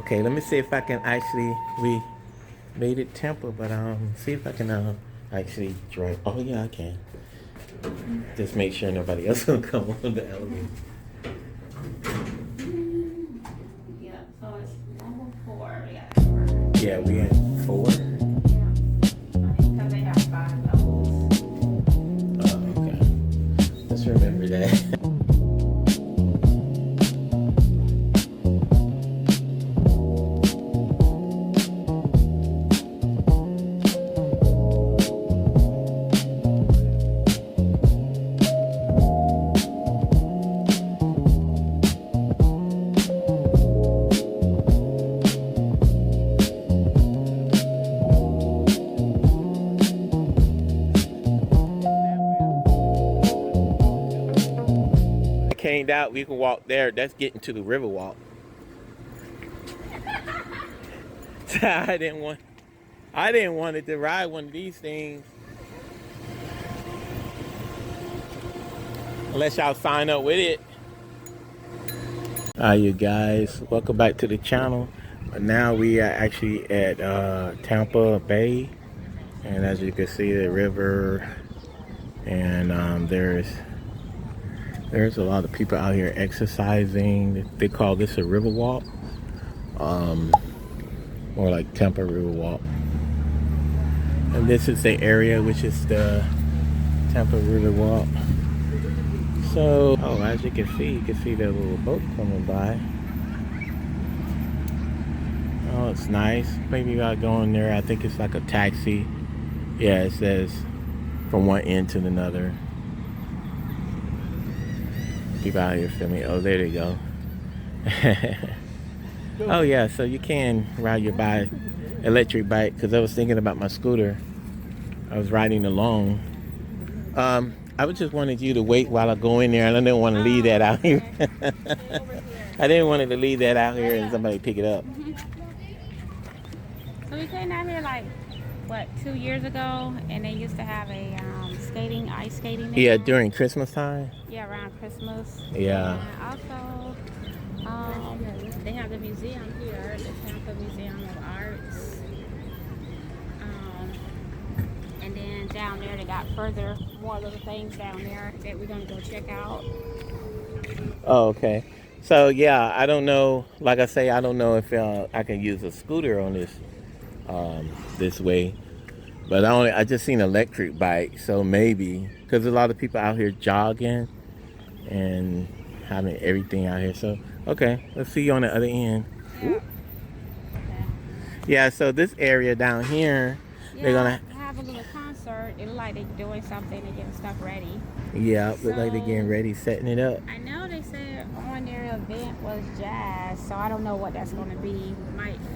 Okay, let me see if I can actually, we made it Tampa, but see if I can actually drive. Oh yeah, I can. Just make sure nobody else will come on the elevator. Yeah, so it's level 4. Yeah, Yeah, we in 4. yeah. Because they have 5 levels. Oh, okay. Let's remember that. Came out, we can walk there. That's getting to the river walk. I didn't want it to ride one of these things unless y'all sign up with it. Hi you guys, welcome back to the channel. Now we are actually at Tampa Bay, and as you can see the river, and there's a lot of people out here exercising. They call this a river walk, or like Tampa River Walk. And this is the area which is the Tampa River Walk. So, oh, as you can see the little boat coming by. Oh, it's nice. Maybe you gotta go in there. I think it's like a taxi. Yeah, it says from one end to another. People out here filming. Oh, there they go. Oh yeah, so you can ride your bike, electric bike, because I was thinking about my scooter. I was riding along. I was just wanted you to wait while I go in there, and I didn't want to leave that out here. I didn't want to leave that out here and somebody pick it up. So we came out here like, what, 2 years ago, and they used to have a ice skating there. Yeah, during Christmas time. Yeah, around Christmas. Yeah. And also, they have the museum here, the Tampa Museum of Arts. And then down there, they got more little things down there that we're gonna go check out. Oh, okay. So yeah, I don't know. Like I say, I don't know if I can use a scooter on this way. But I just seen an electric bike, so maybe because a lot of people out here jogging and having everything out here. So okay, let's see you on the other end. Yeah. Okay. Yeah. So this area down here, they're gonna have a little concert. It look like they're doing something. They're getting stuff ready. Yeah, look like they're getting ready, setting it up. I know they said on their event was jazz, so I don't know what that's gonna be.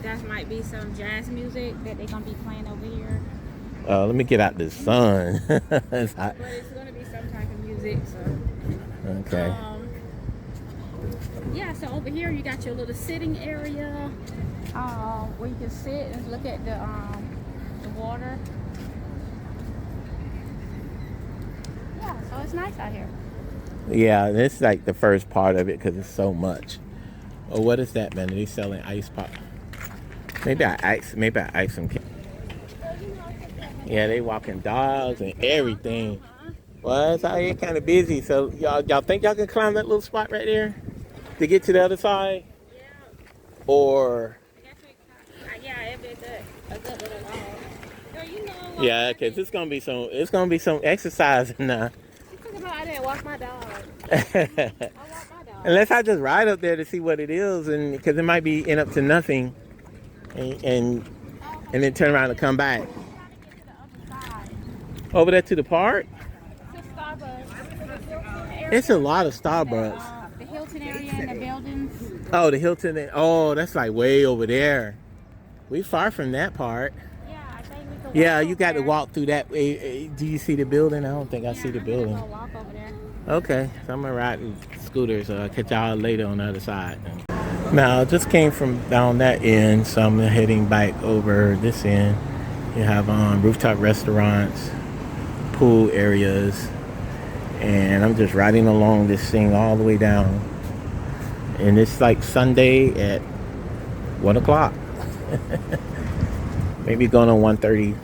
That might be some jazz music that they're gonna be playing over here. Let me get out the sun. It's hot. But it's gonna be some type of music. So. Okay. Yeah. So over here you got your little sitting area, where you can sit and look at the water. Yeah. So it's nice out here. Yeah, this is like the first part of it because it's so much. Oh, what is that, man? Are they selling ice pop? Maybe I asked them. Yeah, they walking dogs and everything. Well, it's out here kind of busy. So y'all think y'all can climb that little spot right there to get to the other side? Yeah. Or Yeah, it'd be a good little walk. Girl, you know what? yeah, cause it's gonna be some exercise now. I didn't walk my dog. I walk my dog. Unless I just ride up there to see what it is, and because it might be up to nothing, and then turn around and come back. Over there to the park? It's a Starbucks. It's a lot of Starbucks. The Hilton area and the buildings. Oh, the Hilton. Oh, that's like way over there. We far from that part. Yeah, I think we could Yeah, you got to walk through that way. Do you see the building? I don't think I see the building. Go walk over there. Okay, so I'm gonna ride the scooter, so I'll catch y'all later on the other side. Now, I just came from down that end, so I'm heading back over this end. You have rooftop restaurants, pool areas, and I'm just riding along this thing all the way down. And it's like Sunday at 1 o'clock. Maybe going on 1:30.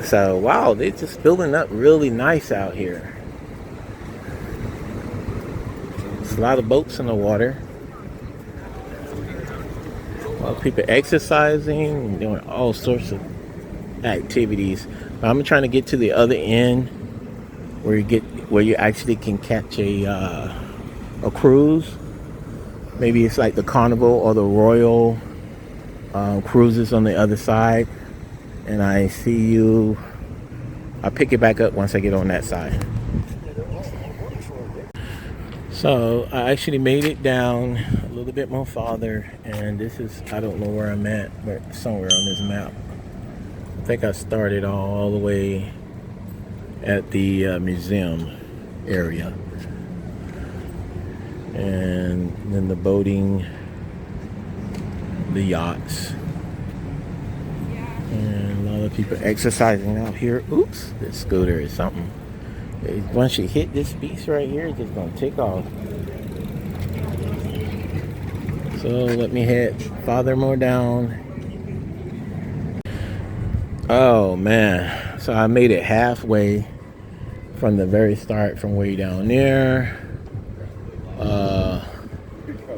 So wow, they're just building up really nice out here. There's a lot of boats in the water. A lot of people exercising, doing all sorts of activities. But I'm trying to get to the other end where you actually can catch a cruise. Maybe it's like the Carnival or the Royal cruises on the other side. And I'll pick it back up once I get on that side. So I actually made it down a little bit more farther, and this is, I don't know where I'm at, but somewhere on this map. I think I started all the way at the museum area. And then the boating, the yachts, and a lot of people exercising out here. Oops, this scooter is something. Once you hit this piece right here, it's just gonna take off. So let me head farther more down. Oh man, so I made it halfway from the very start, from way down there.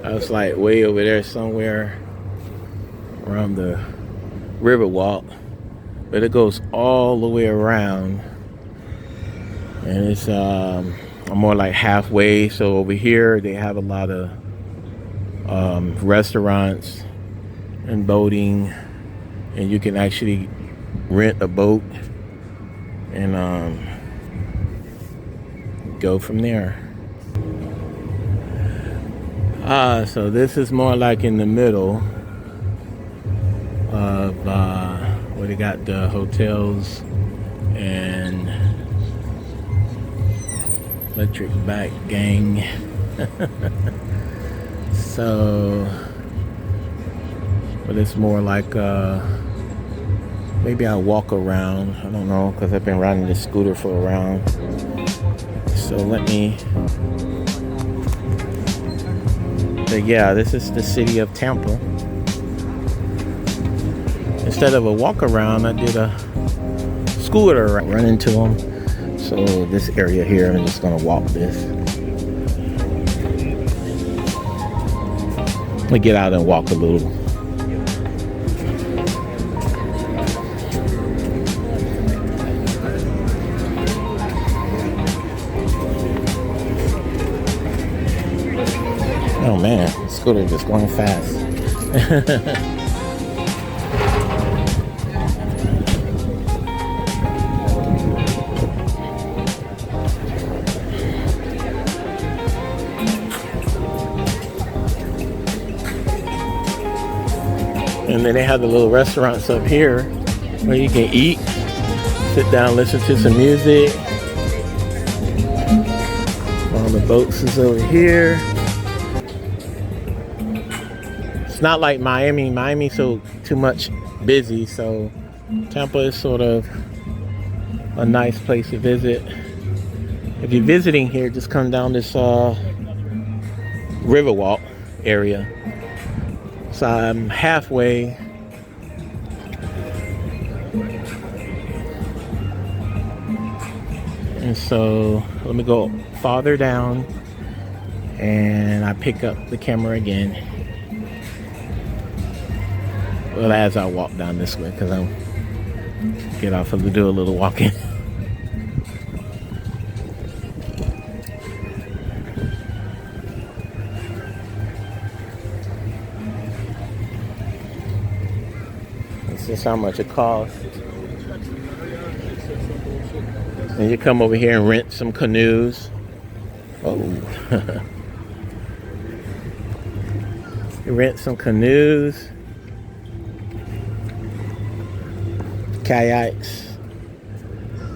I was like way over there somewhere around the river walk, but it goes all the way around, and it's I'm more like halfway. So over here they have a lot of restaurants and boating, and you can actually rent a boat and go from there. So this is more like in the middle of where they got the hotels and electric back gang. So, but it's more like maybe I'll walk around. I don't know, because I've been riding this scooter for a round. So let me. But yeah, this is the city of Tampa. Instead of a walk around, I did a scooter run into them. So this area here, I'm just gonna walk this. Let me get out and walk a little. Oh man, scooter just going fast. And then they have the little restaurants up here where you can eat, sit down, listen to some music. All the boats is over here. It's not like Miami. Miami's so too much busy, so Tampa is sort of a nice place to visit. If you're visiting here, just come down this Riverwalk area. So I'm halfway. And so let me go farther down, and I pick up the camera again. Well, as I walk down this way, because I'm get off and do a little walking. This is how much it costs. And you come over here and rent some canoes. Oh. You rent some canoes, kayaks.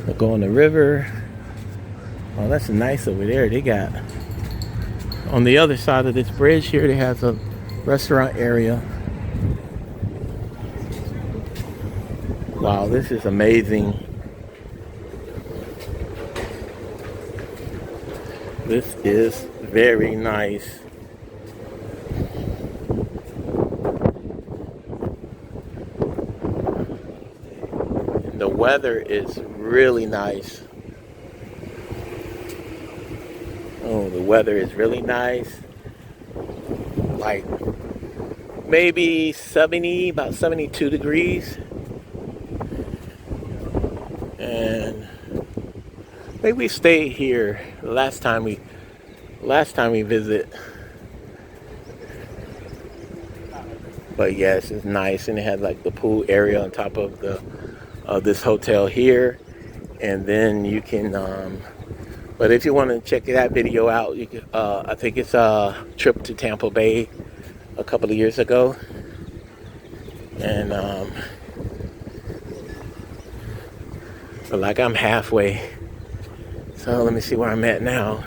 We'll go on the river. Oh, that's nice over there. They got, on the other side of this bridge here, they have a restaurant area. Wow, this is amazing. This is very nice. The weather is really nice. Oh, the weather is really nice. Like maybe 70, about 72 degrees. And maybe we stayed here last time we visit. But yes, it's nice, and it had like the pool area on top of the this hotel here, and then you can. But if you want to check that video out, you can. I think it's a trip to Tampa Bay a couple of years ago, and but like I'm halfway. So let me see where I'm at now.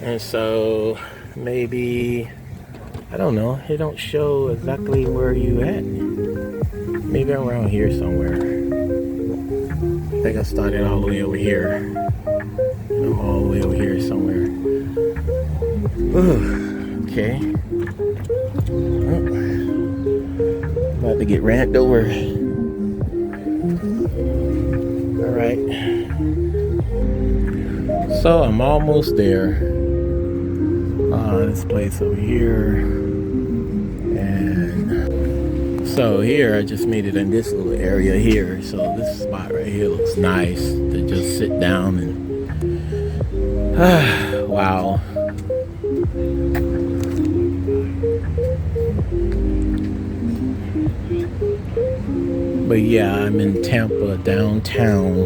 And so maybe, I don't know, it don't show exactly where you at. Maybe around here somewhere. I think I started all the way over here. I'm all the way over here somewhere. Ooh, okay. Oh, about to get ran over. All right. So I'm almost there. This place over here, and so here I just made it in this little area here. So this spot right here looks nice to just sit down and wow. But yeah, I'm in Tampa, downtown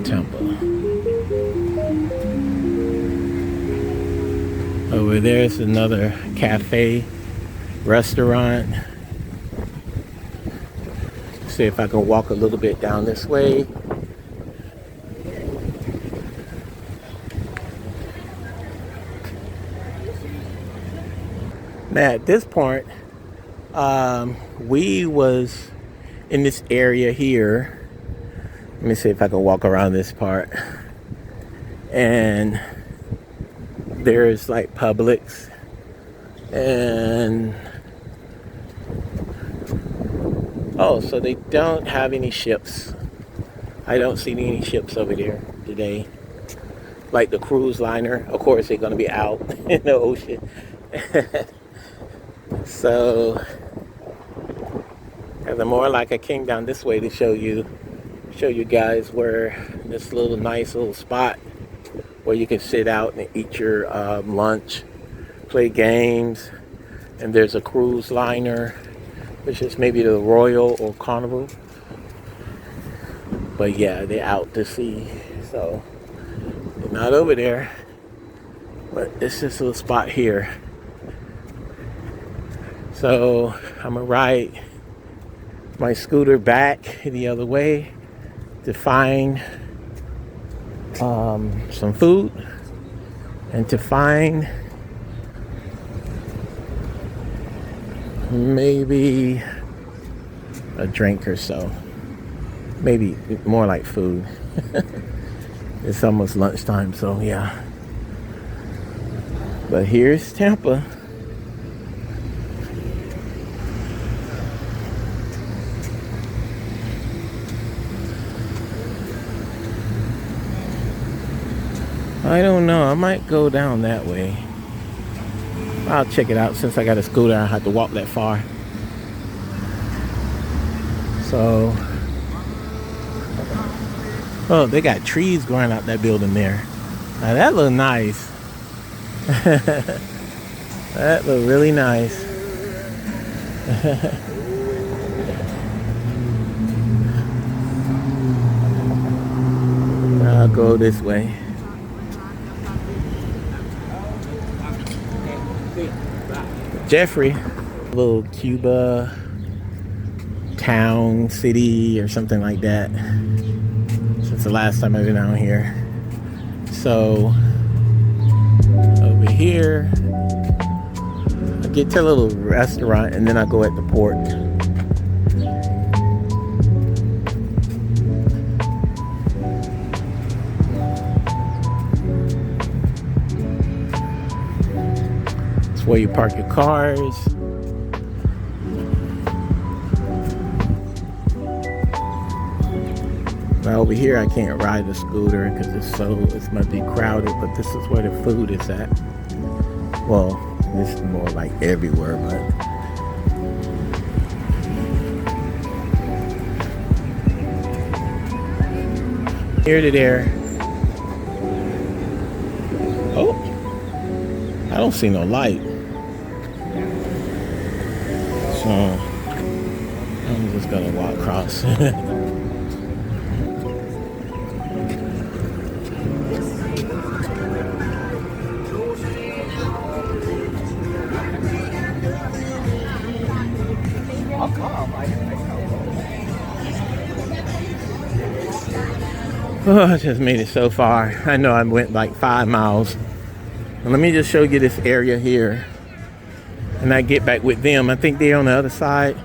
Tampa. Over there's another cafe, restaurant. See if I can walk a little bit down this way. Now at this point, we was in this area here. Let me see if I can walk around this part. And there's like Publix, and oh, so they don't have any ships. I don't see any ships over there today. Like the cruise liner, of course they're gonna be out in the ocean. So, as I'm more like I came down this way to show you guys where this little nice little spot where you can sit out and eat your lunch, play games, and there's a cruise liner, which is maybe the Royal or Carnival. But yeah, they're out to sea, so they're not over there. But it's just a little spot here. So I'm gonna ride my scooter back the other way to find some food and to find maybe a drink or so. Maybe more like food. It's almost lunchtime, so yeah. But here's Tampa. I don't know. I might go down that way. I'll check it out. Since I got a scooter, I have to walk that far. So, oh, they got trees growing out that building there. Now that look nice. That look really nice. I'll go this way. Jeffrey, little Cuba town, city, or something like that. Since the last time I've been out here. So over here, get to a little restaurant and then I go at the port. It's where you park your cars. Now over here I can't ride the scooter because it might be crowded, but this is where the food is at. Well, this is more like everywhere, but here to there. Oh, I don't see no light. So I'm just gonna walk across. Oh, I just made it so far. I know I went like 5 miles. And let me just show you this area here. And I get back with them. I think they're on the other side.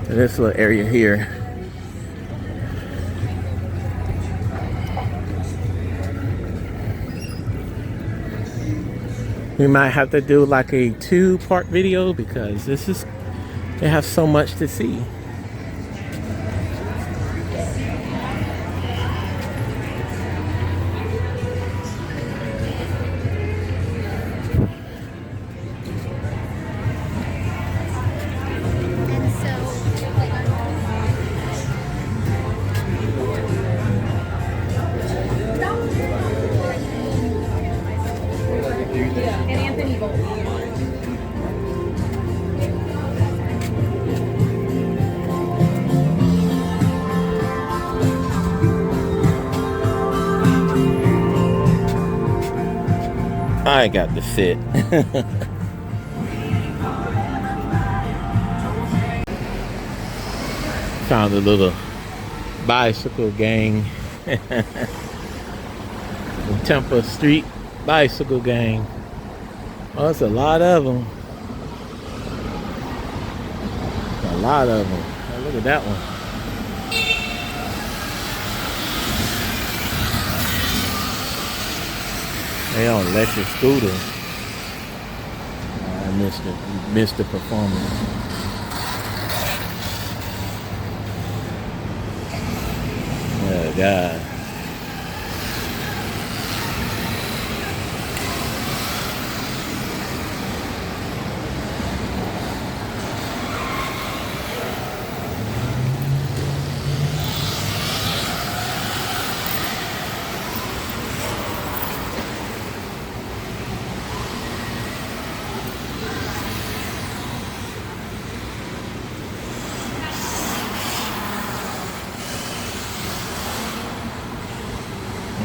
This little area here. We might have to do like a 2-part video because they have so much to see. I got to sit. Found a little bicycle gang. The Tampa Street bicycle gang. Oh, it's a lot of them. A lot of them. Oh, look at that one. They on electric scooter. I missed the performance. Oh God.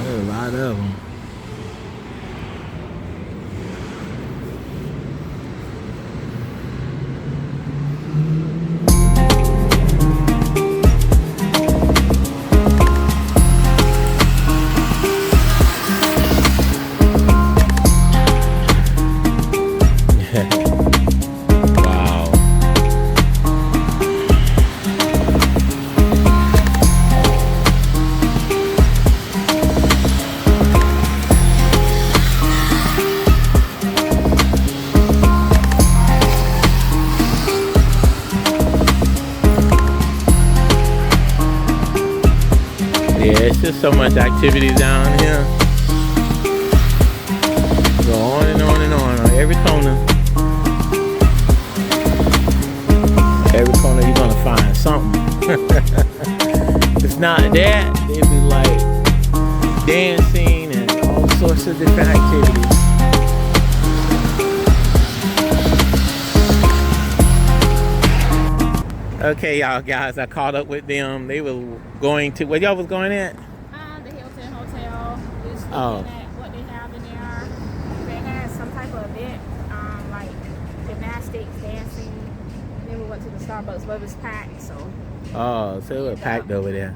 There's a lot of them. Yeah, it's just so much activity down here. Go on and on and on every corner. Every corner you're gonna find something. If it's not that, it'd be like dancing and all sorts of different activities. Okay, y'all guys, I caught up with them. They were going to, where y'all was going at? The Hilton Hotel. Just looking Oh. at what they have in there. They had some type of event, like gymnastics, dancing. Then we went to the Starbucks, but it was packed, so. Oh, so it was packed over there.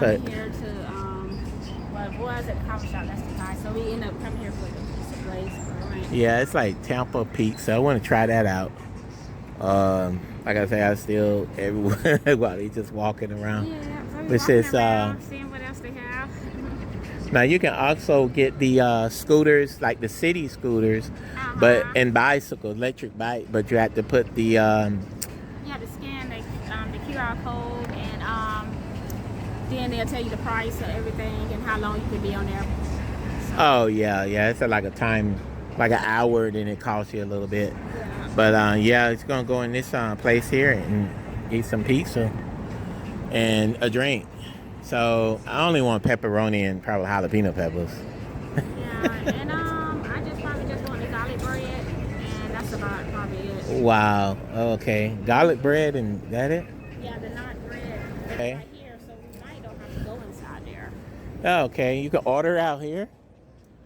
So, Coming here to, well, it was at the coffee shop, that's the guy. So we ended up coming here for the pizza place. But we joint. Yeah, it's like Tampa pizza. I want to try that out. Like I say, I still everyone while they just walking around. Yeah, so Which we're walking is around, seeing what else they have. now you can also get the scooters, like the city scooters, but and bicycles, electric bike. But you have to put the You have to scan the QR code, and then they'll tell you the price of everything and how long you can be on there. So, oh yeah, it's like a time, like an hour, then it costs you a little bit. yeah. But yeah, it's gonna go in this place here and eat some pizza and a drink. So I only want pepperoni and probably jalapeno peppers. Yeah, and I just probably just want the garlic bread, and that's about probably it. Wow. Okay. Garlic bread and that it? Yeah, the not bread. It's Okay. right here, so we might don't have to go inside there. Oh, okay. You can order out here.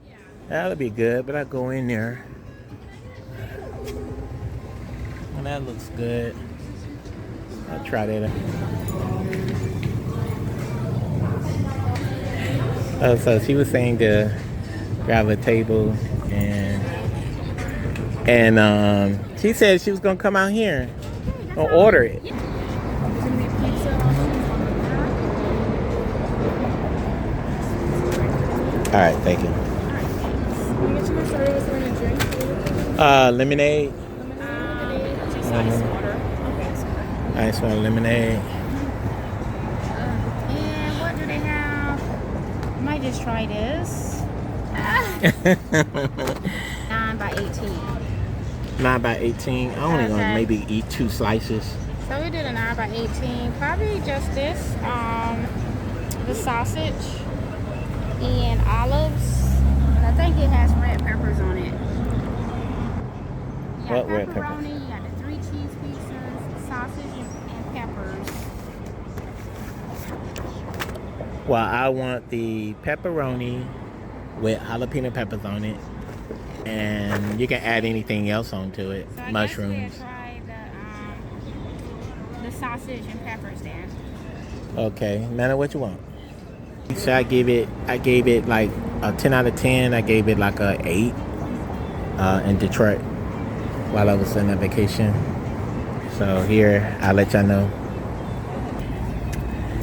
Yeah. That'll be good, but I go in there. And that looks good. I'll try that. Oh, so she was saying to grab a table and she said she was gonna come out here or order it. Yeah. All right, thank you. Lemonade. Just ice water. Ice water, lemonade. And what do they have? I might just try this. 9 by 18. 9 by 18. I only gonna Okay. maybe eat 2 slices. So we did a 9 by 18. Probably just this. The sausage and olives. And I think it has red peppers on it. You got What red peppers? pepperoni, you got the 3 cheese pieces, sausage and peppers. Well, I want the pepperoni with jalapeno peppers on it, and you can add anything else onto it. So I Mushrooms. guess we'll try the sausage and peppers then. Okay, Manna, what you want? So I gave it like a 10 out of 10. I gave it like a 8 in Detroit while I was on that vacation. So here, I'll let y'all know.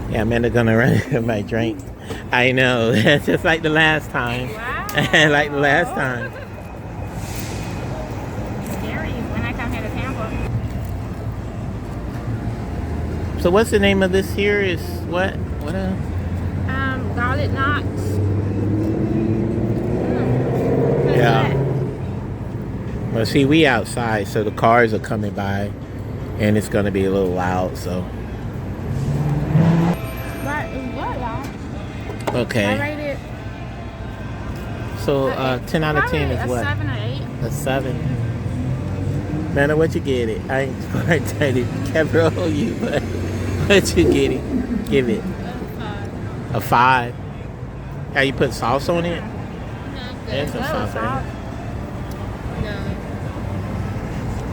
Yeah, Amanda gonna run my drink. I know, just like the last time. Wow. Like the last time. Scary when I come here to Tampa. So what's the name of this here? Is what? What? Garlic knots. Yeah. Well, see, we outside, so the cars are coming by, and it's gonna be a little loud. So. Right, it's good, y'all. I Okay. rate it. So 10 out of 10 is a what? 7 or 8. A 7. Manna, what you get it? I ain't quite trying to camera on you, but what you get it? Give it a 5. How you put sauce on it? And some sauce, right? No.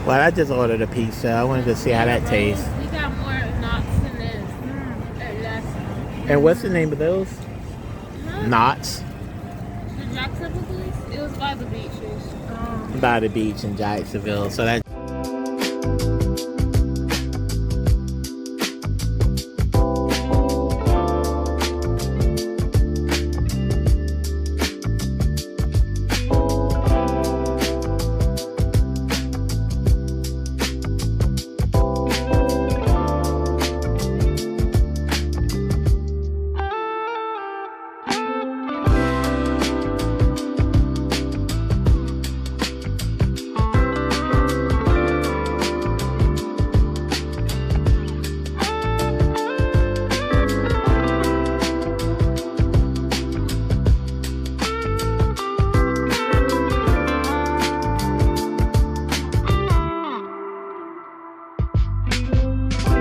Well, I just ordered a pizza. I wanted to see how that tastes. We got more knots than this. Less. And what's the name of those? Knots. The Jacksonville place? It was by the beaches. By the beach in Jacksonville. So that's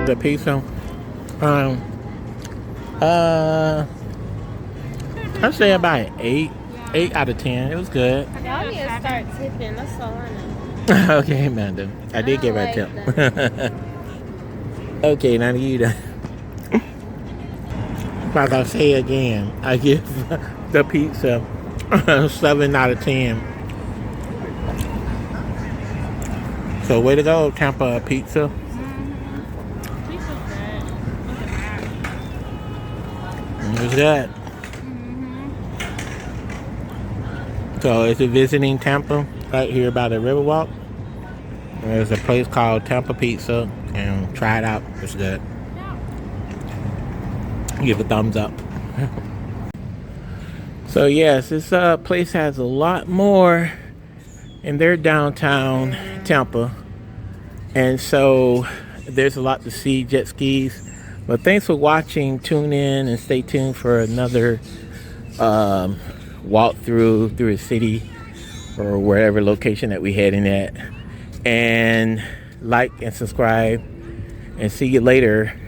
the pizza. I'd say about an 8. 8 out of 10. It was good. Y'all need to start tipping. That's all I know. Okay, Amanda. I did give her a tip. Okay, now you done. Like I say again, I give the pizza 7 out of 10. So way to go, Tampa Pizza. Pizza's good. Look at that. There's that. So if you're visiting Tampa, right here by the Riverwalk, there's a place called Tampa Pizza, and try it out. It's good. Give a thumbs up. So yes, this place has a lot more in their downtown Tampa, and so there's a lot to see, jet skis. But thanks for watching. Tune in and stay tuned for another walk through the city or wherever location that we heading at. And like and subscribe, and see you later.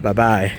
Bye bye.